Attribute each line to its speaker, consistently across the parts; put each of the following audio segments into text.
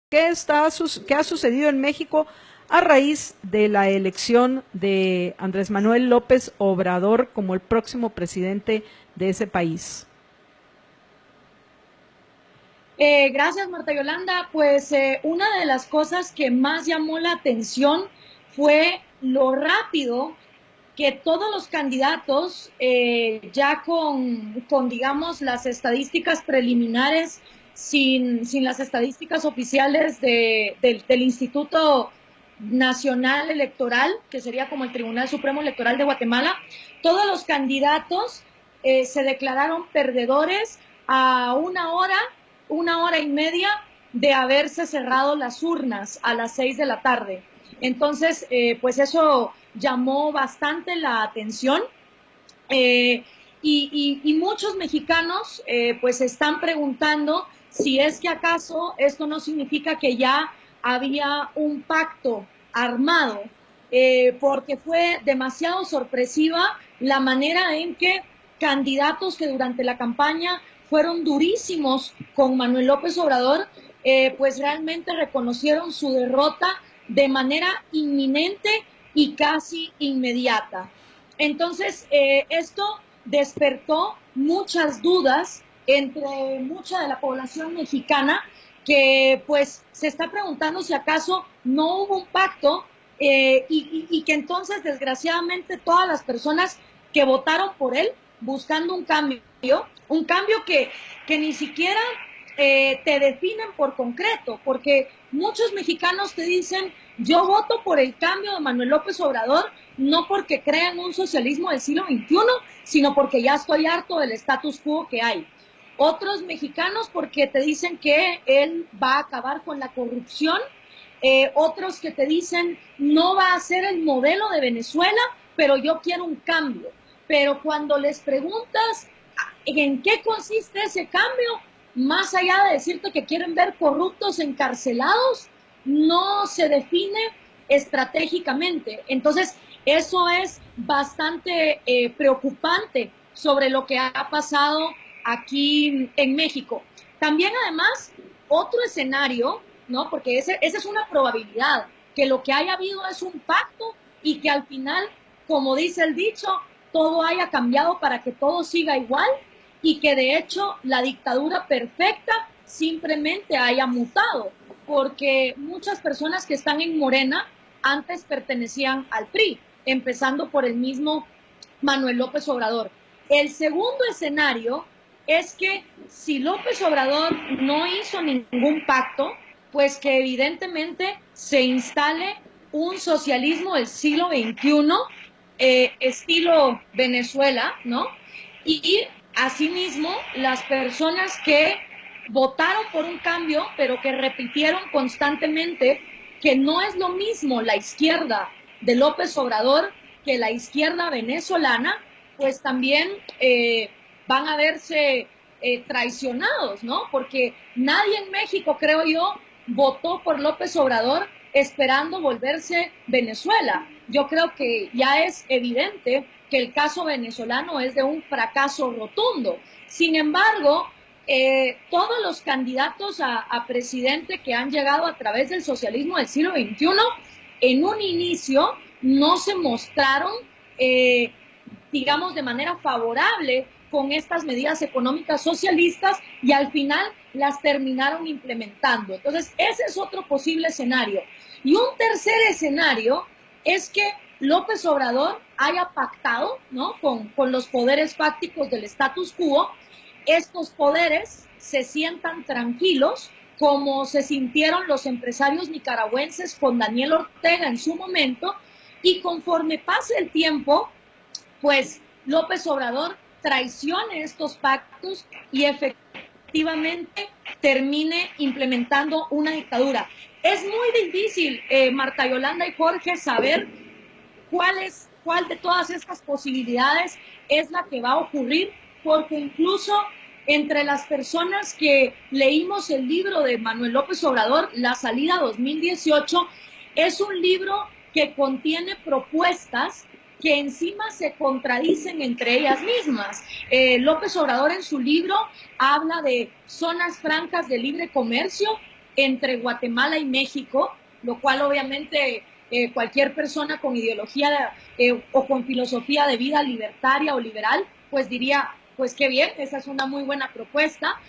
Speaker 1: qué ha sucedido en México a raíz de la elección de Andrés Manuel López Obrador como el próximo presidente de ese país.
Speaker 2: Gracias, Marta Yolanda. Pues una de las cosas que más llamó la atención fue lo rápido que todos los candidatos, ya digamos, las estadísticas preliminares, sin las estadísticas oficiales del Instituto Nacional Electoral, que sería como el Tribunal Supremo Electoral de Guatemala, todos los candidatos se declararon perdedores a una hora y media de haberse cerrado las urnas a las 6 de la tarde. Entonces, pues eso llamó bastante la atención y muchos mexicanos pues están preguntando si es que acaso esto no significa que ya había un pacto armado, porque fue demasiado sorpresiva la manera en que candidatos que durante la campaña fueron durísimos con Manuel López Obrador, pues realmente reconocieron su derrota de manera inminente y casi inmediata. Entonces, esto despertó muchas dudas entre mucha de la población mexicana que pues se está preguntando si acaso no hubo un pacto y que entonces desgraciadamente todas las personas que votaron por él buscando un cambio que ni siquiera te definen por concreto, porque muchos mexicanos te dicen, yo voto por el cambio de Manuel López Obrador, no porque crean un socialismo del siglo XXI, sino porque ya estoy harto del status quo que hay. Otros mexicanos porque te dicen que él va a acabar con la corrupción, otros que te dicen no va a ser el modelo de Venezuela, pero yo quiero un cambio. Pero cuando les preguntas en qué consiste ese cambio, más allá de decirte que quieren ver corruptos encarcelados, no se define estratégicamente. Entonces, eso es bastante preocupante sobre lo que ha pasado aquí en México. También, además, otro escenario, ¿no? Porque esa es una probabilidad, que lo que haya habido es un pacto y que al final, como dice el dicho, todo haya cambiado para que todo siga igual y que de hecho la dictadura perfecta simplemente haya mutado, porque muchas personas que están en Morena antes pertenecían al PRI, empezando por el mismo Manuel López Obrador. El segundo escenario es que si López Obrador no hizo ningún pacto, pues que evidentemente se instale un socialismo del siglo XXI, estilo Venezuela, ¿no? Y asimismo, las personas que votaron por un cambio, pero que repitieron constantemente que no es lo mismo la izquierda de López Obrador que la izquierda venezolana, pues también van a verse traicionados, ¿no? Porque nadie en México, creo yo, votó por López Obrador esperando volverse Venezuela. Yo creo que ya es evidente que el caso venezolano es de un fracaso rotundo. Sin embargo, todos los candidatos a presidente que han llegado a través del socialismo del siglo XXI, en un inicio no se mostraron, digamos, de manera favorable con estas medidas económicas socialistas y al final las terminaron implementando. Entonces, ese es otro posible escenario. Y un tercer escenario es que López Obrador haya pactado, ¿no?, con los poderes fácticos del status quo. Estos poderes se sientan tranquilos, como se sintieron los empresarios nicaragüenses con Daniel Ortega en su momento, y conforme pase el tiempo, pues López Obrador traicione estos pactos y efectivamente termine implementando una dictadura. Es muy difícil, Marta Yolanda y Jorge, saber cuál de todas estas posibilidades es la que va a ocurrir, porque incluso entre las personas que leímos el libro de Manuel López Obrador, La Salida 2018, es un libro que contiene propuestas que encima se contradicen entre ellas mismas. López Obrador en su libro habla de zonas francas de libre comercio entre Guatemala y México, lo cual obviamente cualquier persona con ideología o con filosofía de vida libertaria o liberal, pues diría, pues qué bien, esa es una muy buena propuesta,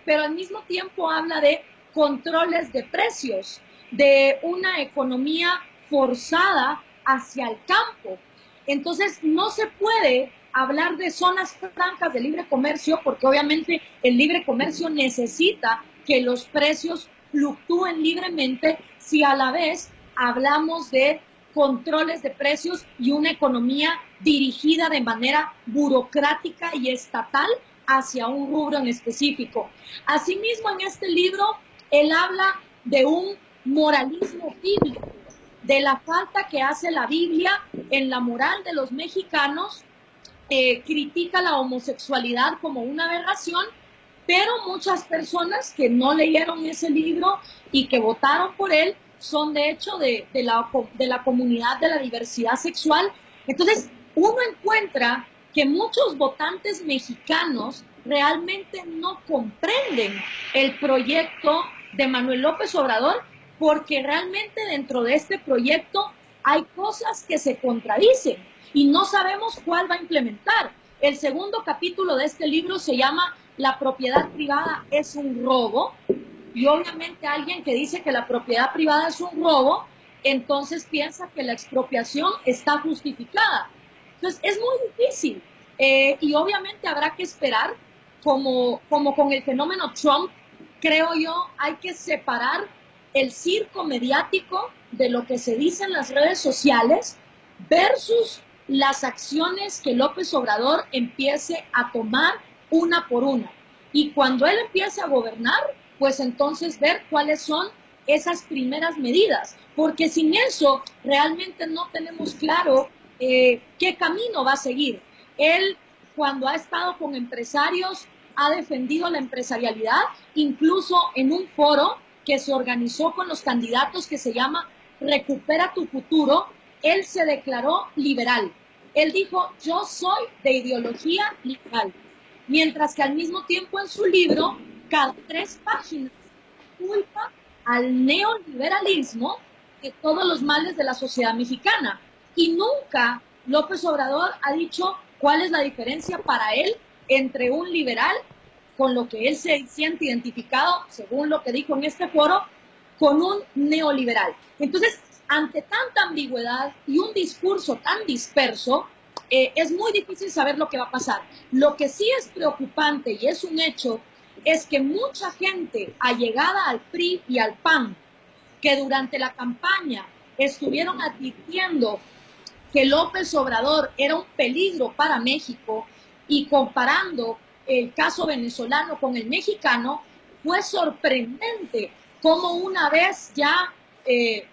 Speaker 2: pero al mismo tiempo habla de controles de precios, de una economía forzada hacia el campo. Entonces, no se puede hablar de zonas francas de libre comercio porque obviamente el libre comercio necesita que los precios fluctúen libremente si a la vez hablamos de controles de precios y una economía dirigida de manera burocrática y estatal hacia un rubro en específico. Asimismo, en este libro, él habla de un moralismo bíblico, de la falta que hace la Biblia en la moral de los mexicanos, critica la homosexualidad como una aberración, pero muchas personas que no leyeron ese libro y que votaron por él son de hecho de la comunidad de la diversidad sexual. Entonces, uno encuentra que muchos votantes mexicanos realmente no comprenden el proyecto de Manuel López Obrador, porque realmente dentro de este proyecto hay cosas que se contradicen y no sabemos cuál va a implementar. El segundo capítulo de este libro se llama La propiedad privada es un robo, y obviamente alguien que dice que la propiedad privada es un robo, entonces piensa que la expropiación está justificada. Entonces es muy difícil y obviamente habrá que esperar, como con el fenómeno Trump, creo yo, hay que separar el circo mediático de lo que se dice en las redes sociales versus las acciones que López Obrador empiece a tomar una por una. Y cuando él empiece a gobernar, pues entonces ver cuáles son esas primeras medidas, porque sin eso realmente no tenemos claro qué camino va a seguir. Él, cuando ha estado con empresarios, ha defendido la empresarialidad, incluso en un foro que se organizó con los candidatos que se llama Recupera tu Futuro, él se declaró liberal. Él dijo, yo soy de ideología liberal, mientras que al mismo tiempo en su libro, cada 3 páginas, culpa al neoliberalismo de todos los males de la sociedad mexicana. Y nunca López Obrador ha dicho cuál es la diferencia para él entre un liberal, con lo que él se siente identificado, según lo que dijo en este foro, con un neoliberal. Entonces, ante tanta ambigüedad y un discurso tan disperso, es muy difícil saber lo que va a pasar. Lo que sí es preocupante y es un hecho es que mucha gente allegada al PRI y al PAN, que durante la campaña estuvieron advirtiendo que López Obrador era un peligro para México y comparando el caso venezolano con el mexicano, fue sorprendente cómo una vez ya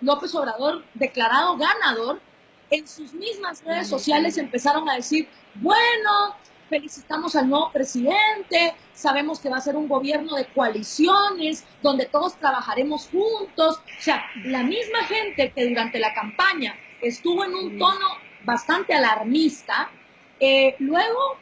Speaker 2: López Obrador declarado ganador, en sus mismas redes sociales empezaron a decir, bueno, felicitamos al nuevo presidente, sabemos que va a ser un gobierno de coaliciones, donde todos trabajaremos juntos. O sea, la misma gente que durante la campaña estuvo en un tono bastante alarmista, luego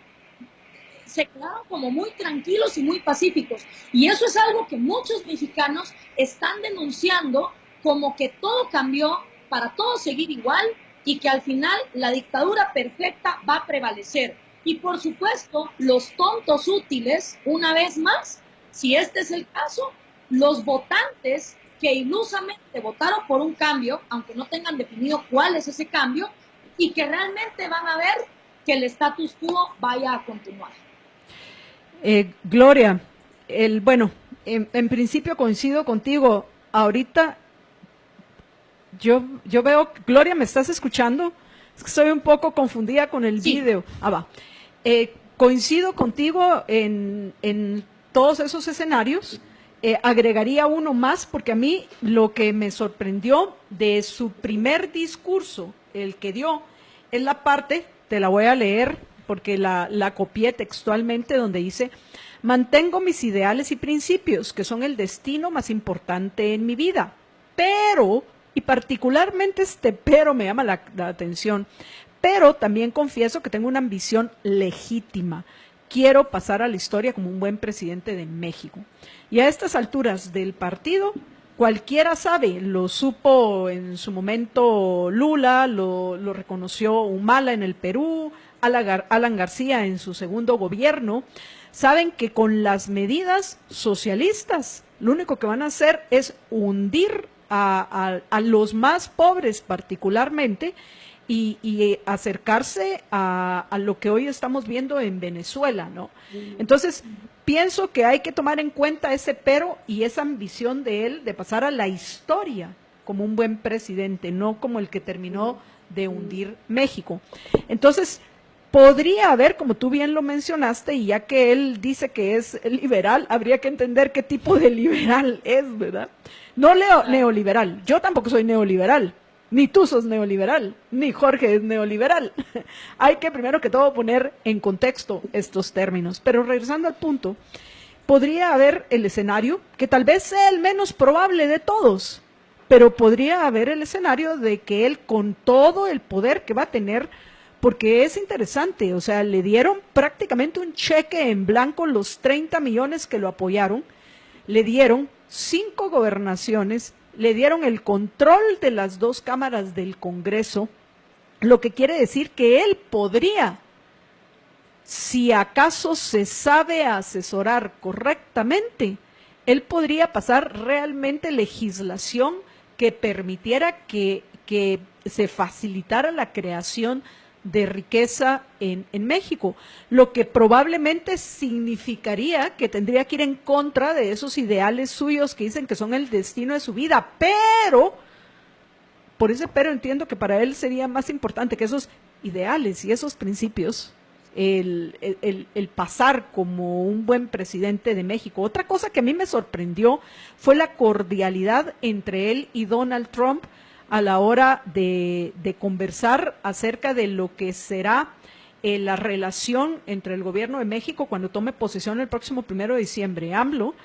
Speaker 2: se quedaron como muy tranquilos y muy pacíficos. Y eso es algo que muchos mexicanos están denunciando, como que todo cambió para todos seguir igual y que al final la dictadura perfecta va a prevalecer. Y por supuesto, los tontos útiles, una vez más, si este es el caso, los votantes que ilusamente votaron por un cambio, aunque no tengan definido cuál es ese cambio, y que realmente van a ver que el status quo vaya a continuar.
Speaker 1: Gloria, bueno, en principio coincido contigo. Ahorita yo veo, Gloria, ¿me estás escuchando? Es que estoy un poco confundida con el video. Va. Coincido contigo en todos esos escenarios. Agregaría uno más, porque a mí lo que me sorprendió de su primer discurso, el que dio, es la parte, te la voy a leer porque la copié textualmente, donde dice: mantengo mis ideales y principios, que son el destino más importante en mi vida, pero, y particularmente este pero me llama la atención, pero también confieso que tengo una ambición legítima, quiero pasar a la historia como un buen presidente de México. Y a estas alturas del partido, cualquiera sabe, lo supo en su momento Lula, lo reconoció Humala en el Perú, Alan García en su segundo gobierno, saben que con las medidas socialistas, lo único que van a hacer es hundir a los más pobres particularmente, y acercarse a lo que hoy estamos viendo en Venezuela, ¿no? Entonces, pienso que hay que tomar en cuenta ese pero y esa ambición de él de pasar a la historia como un buen presidente, no como el que terminó de hundir México. Entonces, podría haber, como tú bien lo mencionaste, y ya que él dice que es liberal, habría que entender qué tipo de liberal es, ¿verdad? No neoliberal, yo tampoco soy neoliberal. Ni tú sos neoliberal, ni Jorge es neoliberal. Hay que primero que todo poner en contexto estos términos. Pero regresando al punto, podría haber el escenario, que tal vez sea el menos probable de todos, pero podría haber el escenario de que él, con todo el poder que va a tener, porque es interesante, o sea, le dieron prácticamente un cheque en blanco los 30 millones que lo apoyaron, le dieron 5 gobernaciones, le dieron el control de las 2 cámaras del Congreso, lo que quiere decir que él podría, si acaso se sabe asesorar correctamente, él podría pasar realmente legislación que permitiera que se facilitara la creación de riqueza en México, lo que probablemente significaría que tendría que ir en contra de esos ideales suyos que dicen que son el destino de su vida, pero por ese pero entiendo que para él sería más importante que esos ideales y esos principios, el pasar como un buen presidente de México. Otra cosa que a mí me sorprendió fue la cordialidad entre él y Donald Trump a la hora de conversar acerca de lo que será la relación entre el gobierno de México cuando tome posesión el próximo 1 de diciembre, AMLO,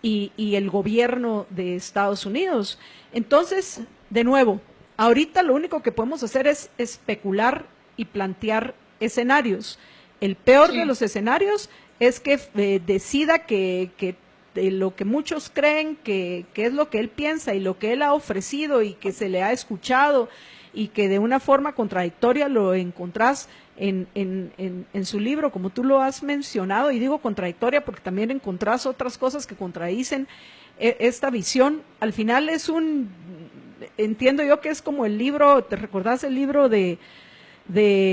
Speaker 1: y el gobierno de Estados Unidos. Entonces, de nuevo, ahorita lo único que podemos hacer es especular y plantear escenarios. El peor de los escenarios es que decida que de lo que muchos creen que es lo que él piensa y lo que él ha ofrecido y que se le ha escuchado y que de una forma contradictoria lo encontrás en su libro, como tú lo has mencionado, y digo contradictoria porque también encontrás otras cosas que contradicen esta visión. Al final entiendo yo que es como el libro, ¿te recordás el libro de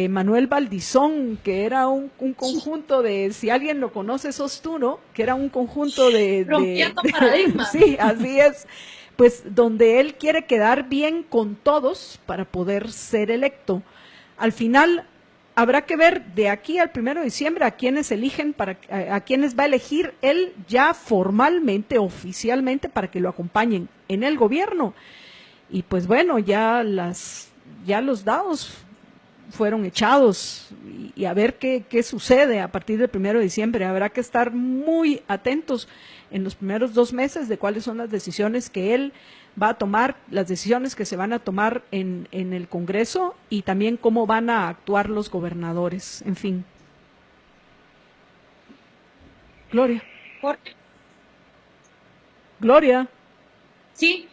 Speaker 1: Manuel Baldizón, que era un conjunto de, si alguien lo conoce, sos tú, ¿no? Que era un conjunto
Speaker 2: Rompiendo paradigmas.
Speaker 1: Sí, así es. Pues donde él quiere quedar bien con todos para poder ser electo. Al final, habrá que ver de aquí al 1 de diciembre a quienes eligen, a quienes va a elegir él ya formalmente, oficialmente, para que lo acompañen en el gobierno. Y pues bueno, ya los dados fueron echados y a ver qué sucede a partir del 1 de diciembre. Habrá que estar muy atentos en los primeros 2 meses de cuáles son las decisiones que él va a tomar, las decisiones que se van a tomar en el Congreso y también cómo van a actuar los gobernadores. En fin. Gloria. Gloria.
Speaker 2: Sí,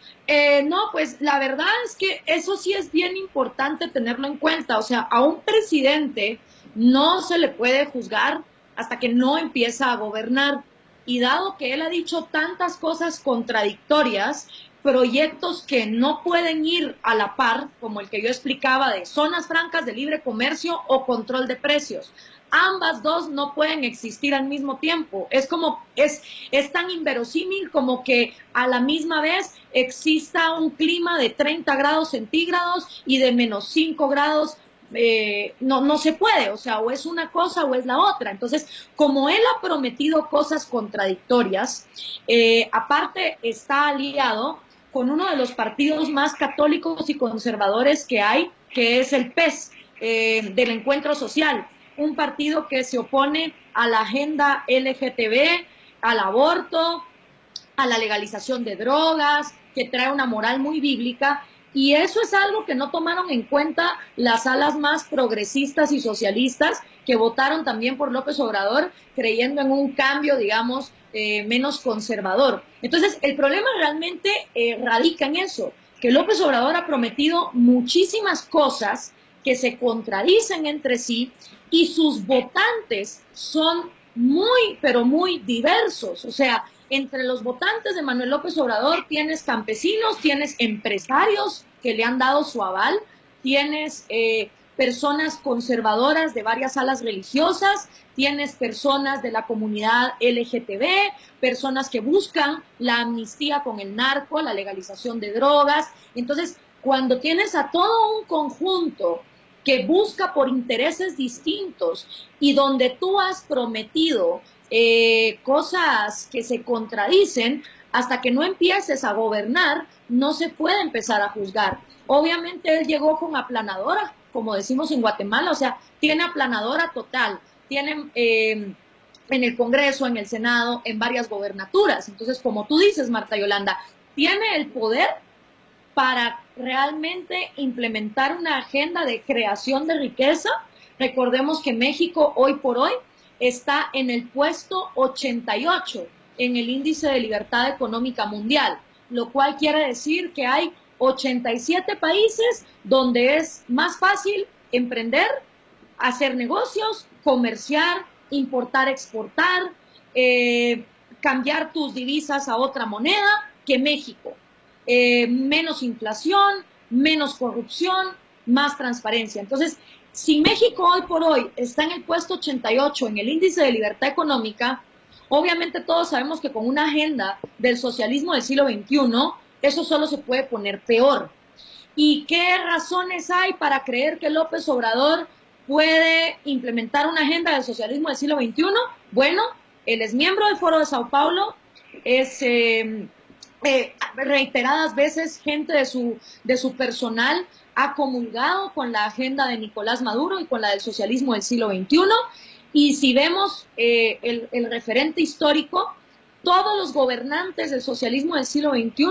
Speaker 2: no, pues la verdad es que eso sí es bien importante tenerlo en cuenta. O sea, a un presidente no se le puede juzgar hasta que no empieza a gobernar. Y dado que él ha dicho tantas cosas contradictorias, proyectos que no pueden ir a la par, como el que yo explicaba de zonas francas de libre comercio o control de precios. Ambas dos no pueden existir al mismo tiempo. Es como, es tan inverosímil como que a la misma vez exista un clima de 30 grados centígrados y de -5 grados. No se puede, o sea, o es una cosa o es la otra. Entonces, como él ha prometido cosas contradictorias, aparte está aliado con uno de los partidos más católicos y conservadores que hay, que es el PES, del Encuentro Social, un partido que se opone a la agenda LGTB, al aborto, a la legalización de drogas, que trae una moral muy bíblica. Y eso es algo que no tomaron en cuenta las alas más progresistas y socialistas que votaron también por López Obrador, creyendo en un cambio, digamos, menos conservador. Entonces, el problema realmente radica en eso, que López Obrador ha prometido muchísimas cosas que se contradicen entre sí y sus votantes son muy, pero muy diversos. O sea, entre los votantes de Manuel López Obrador tienes campesinos, tienes empresarios que le han dado su aval, tienes personas conservadoras de varias alas religiosas, tienes personas de la comunidad LGTB, personas que buscan la amnistía con el narco, la legalización de drogas. Entonces, cuando tienes a todo un conjunto que busca por intereses distintos y donde tú has prometido cosas que se contradicen, hasta que no empieces a gobernar, no se puede empezar a juzgar. Obviamente él llegó con aplanadora, como decimos en Guatemala, o sea, tiene aplanadora total, tiene en el Congreso, en el Senado, en varias gobernaturas. Entonces, como tú dices, Marta Yolanda, tiene el poder para realmente implementar una agenda de creación de riqueza. Recordemos que México hoy por hoy está en el puesto 88 en el índice de libertad económica mundial, lo cual quiere decir que hay 87 países donde es más fácil emprender, hacer negocios, comerciar, importar, exportar, cambiar tus divisas a otra moneda que México. Menos inflación, menos corrupción, más transparencia. Entonces, si México hoy por hoy está en el puesto 88 en el índice de libertad económica, obviamente todos sabemos que con una agenda del socialismo del siglo XXI, eso solo se puede poner peor. ¿Y qué razones hay para creer que López Obrador puede implementar una agenda del socialismo del siglo XXI? Bueno, él es miembro del Foro de Sao Paulo, es reiteradas veces gente de su personal ha comulgado con la agenda de Nicolás Maduro y con la del socialismo del siglo XXI. Y si vemos el referente histórico, todos los gobernantes del socialismo del siglo XXI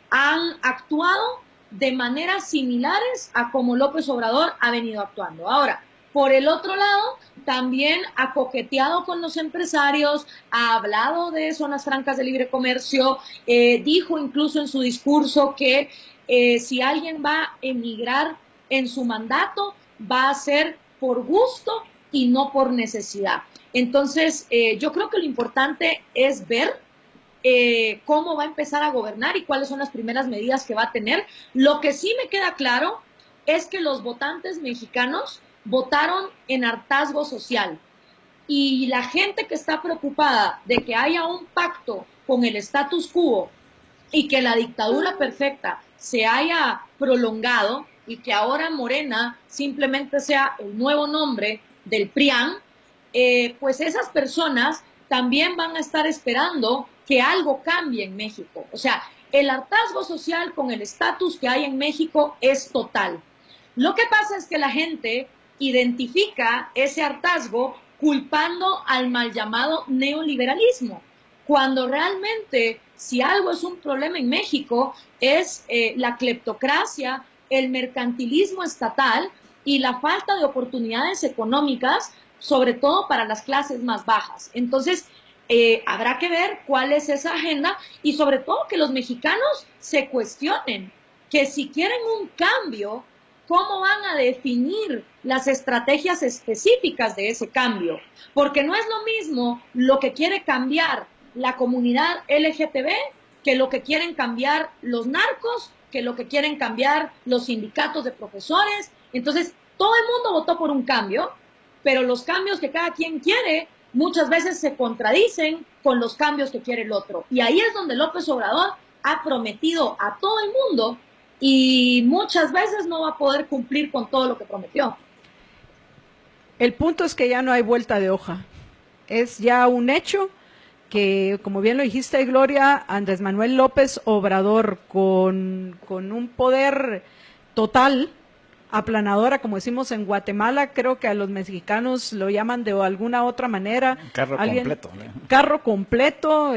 Speaker 2: han actuado de maneras similares a como López Obrador ha venido actuando. Ahora, por el otro lado, también ha coqueteado con los empresarios, ha hablado de zonas francas de libre comercio, dijo incluso en su discurso que si alguien va a emigrar en su mandato, va a ser por gusto y no por necesidad. Entonces, yo creo que lo importante es ver cómo va a empezar a gobernar y cuáles son las primeras medidas que va a tener. Lo que sí me queda claro es que los votantes mexicanos votaron en hartazgo social y la gente que está preocupada de que haya un pacto con el status quo y que la dictadura perfecta se haya prolongado y que ahora Morena simplemente sea el nuevo nombre del PRIAN, pues esas personas también van a estar esperando que algo cambie en México. O sea, el hartazgo social con el estatus que hay en México es total. Lo que pasa es que la gente identifica ese hartazgo culpando al mal llamado neoliberalismo, cuando realmente si algo es un problema en México es la cleptocracia, el mercantilismo estatal y la falta de oportunidades económicas, sobre todo para las clases más bajas. Entonces, habrá que ver cuál es esa agenda y sobre todo que los mexicanos se cuestionen que si quieren un cambio, ¿cómo van a definir las estrategias específicas de ese cambio? Porque no es lo mismo lo que quiere cambiar la comunidad LGTB que lo que quieren cambiar los narcos, que lo que quieren cambiar los sindicatos de profesores. Entonces, todo el mundo votó por un cambio, pero los cambios que cada quien quiere muchas veces se contradicen con los cambios que quiere el otro. Y ahí es donde López Obrador ha prometido a todo el mundo y muchas veces no va a poder cumplir con todo lo que prometió.
Speaker 1: El punto es que ya no hay vuelta de hoja. Es ya un hecho que, como bien lo dijiste, Gloria, Andrés Manuel López Obrador, con un poder total, aplanadora, como decimos en Guatemala, creo que a los mexicanos lo llaman de alguna otra manera.
Speaker 3: Carro completo.
Speaker 1: Carro completo,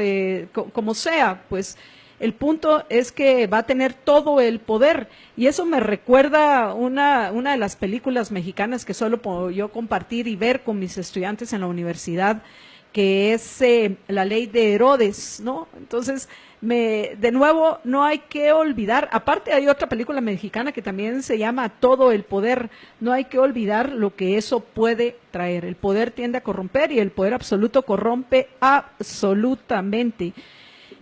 Speaker 1: como sea, pues El punto es que va a tener todo el poder, y eso me recuerda una de las películas mexicanas que solo puedo yo compartir y ver con mis estudiantes en la universidad, que es La Ley de Herodes, ¿no? Entonces, de nuevo, no hay que olvidar, aparte hay otra película mexicana que también se llama Todo el Poder, no hay que olvidar lo que eso puede traer. El poder tiende a corromper y el poder absoluto corrompe absolutamente.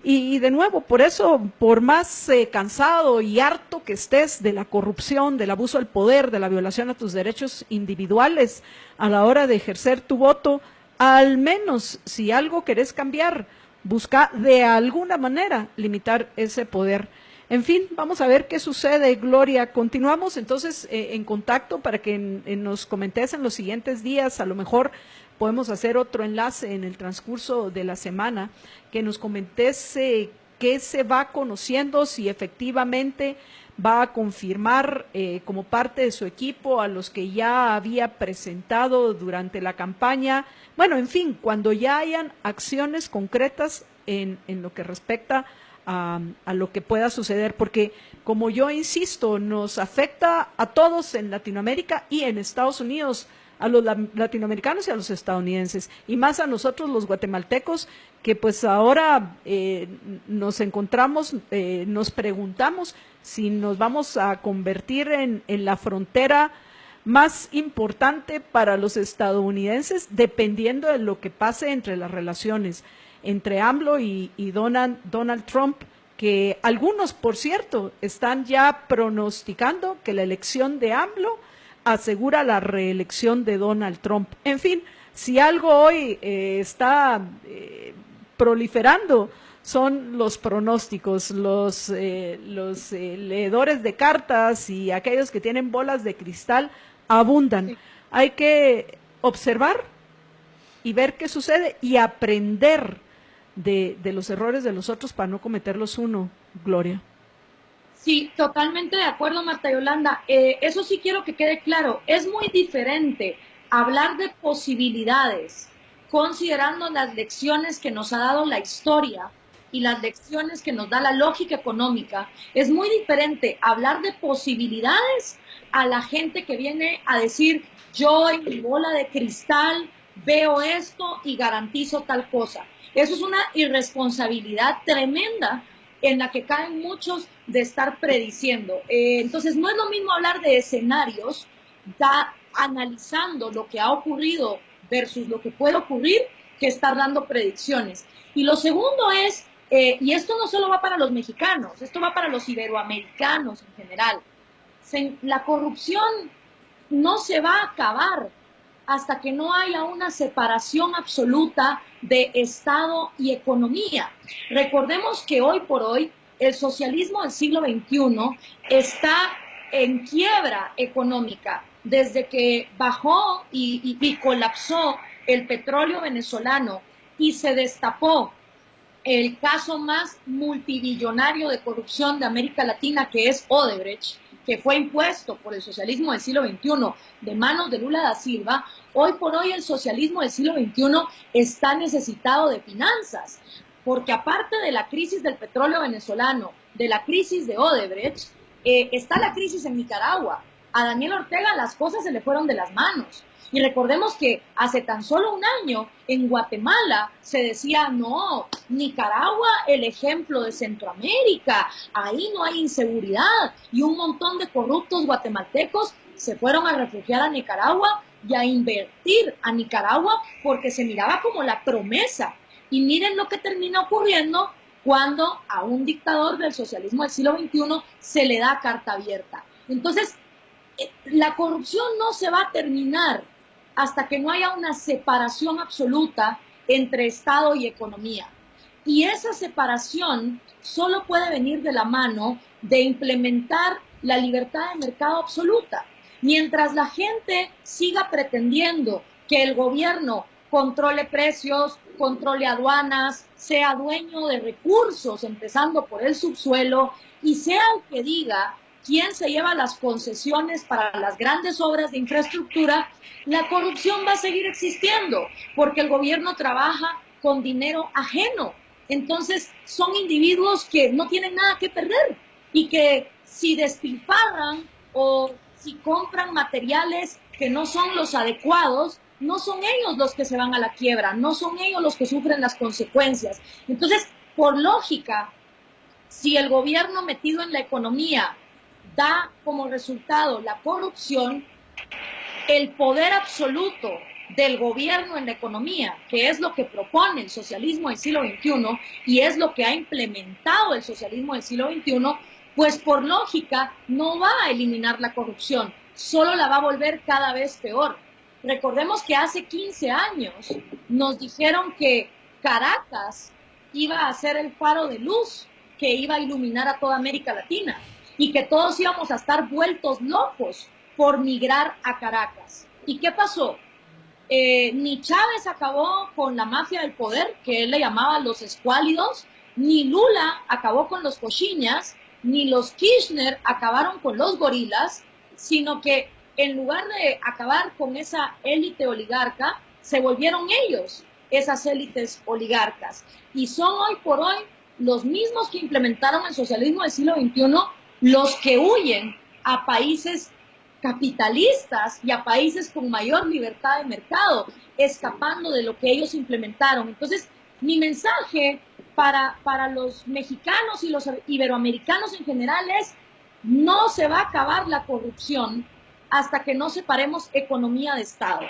Speaker 1: Y de nuevo, por eso, por más cansado y harto que estés de la corrupción, del abuso del poder, de la violación a tus derechos individuales a la hora de ejercer tu voto, al menos si algo querés cambiar, busca de alguna manera limitar ese poder. En fin, vamos a ver qué sucede, Gloria. Continuamos entonces en contacto para que nos comentes en los siguientes días, a lo mejor podemos hacer otro enlace en el transcurso de la semana, que nos comentes qué se va conociendo, si efectivamente va a confirmar como parte de su equipo a los que ya había presentado durante la campaña. Bueno, en fin, cuando ya hayan acciones concretas en lo que respecta a lo que pueda suceder, porque como yo insisto, nos afecta a todos en Latinoamérica y en Estados Unidos, a los latinoamericanos y a los estadounidenses, y más a nosotros los guatemaltecos, que pues ahora nos encontramos, nos preguntamos si nos vamos a convertir en la frontera más importante para los estadounidenses, dependiendo de lo que pase entre las relaciones entre AMLO y Donald Trump, que algunos, por cierto, están ya pronosticando que la elección de AMLO asegura la reelección de Donald Trump. En fin, si algo hoy está proliferando son los pronósticos, los leedores de cartas y aquellos que tienen bolas de cristal abundan. Sí. Hay que observar y ver qué sucede y aprender de los errores de los otros para no cometerlos uno, Gloria.
Speaker 2: Sí, totalmente de acuerdo, Marta Yolanda. Eso sí quiero que quede claro. Es muy diferente hablar de posibilidades, considerando las lecciones que nos ha dado la historia y las lecciones que nos da la lógica económica. Es muy diferente hablar de posibilidades a la gente que viene a decir, yo en mi bola de cristal veo esto y garantizo tal cosa. Eso es una irresponsabilidad tremenda en la que caen muchos de estar prediciendo. Entonces, no es lo mismo hablar de escenarios, analizando lo que ha ocurrido versus lo que puede ocurrir, que estar dando predicciones. Y lo segundo es, y esto no solo va para los mexicanos, esto va para los iberoamericanos en general, la corrupción no se va a acabar hasta que no haya una separación absoluta de Estado y economía. Recordemos que hoy por hoy el socialismo del siglo XXI está en quiebra económica desde que bajó y colapsó el petróleo venezolano y se destapó el caso más multibillonario de corrupción de América Latina, que es Odebrecht, que fue impuesto por el socialismo del siglo XXI de manos de Lula da Silva. Hoy por hoy el socialismo del siglo XXI está necesitado de finanzas, porque aparte de la crisis del petróleo venezolano, de la crisis de Odebrecht, está la crisis en Nicaragua. A Daniel Ortega las cosas se le fueron de las manos. Y recordemos que hace tan solo un año en Guatemala se decía, no, Nicaragua el ejemplo de Centroamérica, ahí no hay inseguridad, y un montón de corruptos guatemaltecos se fueron a refugiar a Nicaragua y a invertir a Nicaragua porque se miraba como la promesa. Y miren lo que termina ocurriendo cuando a un dictador del socialismo del siglo XXI se le da carta abierta. Entonces, la corrupción no se va a terminar hasta que no haya una separación absoluta entre Estado y economía. Y esa separación solo puede venir de la mano de implementar la libertad de mercado absoluta. Mientras la gente siga pretendiendo que el gobierno controle precios, controle aduanas, sea dueño de recursos, empezando por el subsuelo, y sea el que diga quién se lleva las concesiones para las grandes obras de infraestructura, la corrupción va a seguir existiendo, porque el gobierno trabaja con dinero ajeno. Entonces son individuos que no tienen nada que perder y que si despilfarran o si compran materiales que no son los adecuados, no son ellos los que se van a la quiebra, no son ellos los que sufren las consecuencias. Entonces, por lógica, si el gobierno metido en la economía da como resultado la corrupción, el poder absoluto del gobierno en la economía, que es lo que propone el socialismo del siglo XXI y es lo que ha implementado el socialismo del siglo XXI, pues por lógica no va a eliminar la corrupción, solo la va a volver cada vez peor. Recordemos que hace 15 años nos dijeron que Caracas iba a ser el faro de luz que iba a iluminar a toda América Latina y que todos íbamos a estar vueltos locos por migrar a Caracas. ¿Y qué pasó? Ni Chávez acabó con la mafia del poder, que él le llamaba los escuálidos, ni Lula acabó con los cochiñas, ni los Kirchner acabaron con los gorilas, sino que en lugar de acabar con esa élite oligarca, se volvieron ellos esas élites oligarcas. Y son hoy por hoy los mismos que implementaron el socialismo del siglo XXI los que huyen a países capitalistas y a países con mayor libertad de mercado, escapando de lo que ellos implementaron. Entonces, mi mensaje para los mexicanos y los iberoamericanos en general es: no se va a acabar la corrupción hasta que no separemos economía de Estado.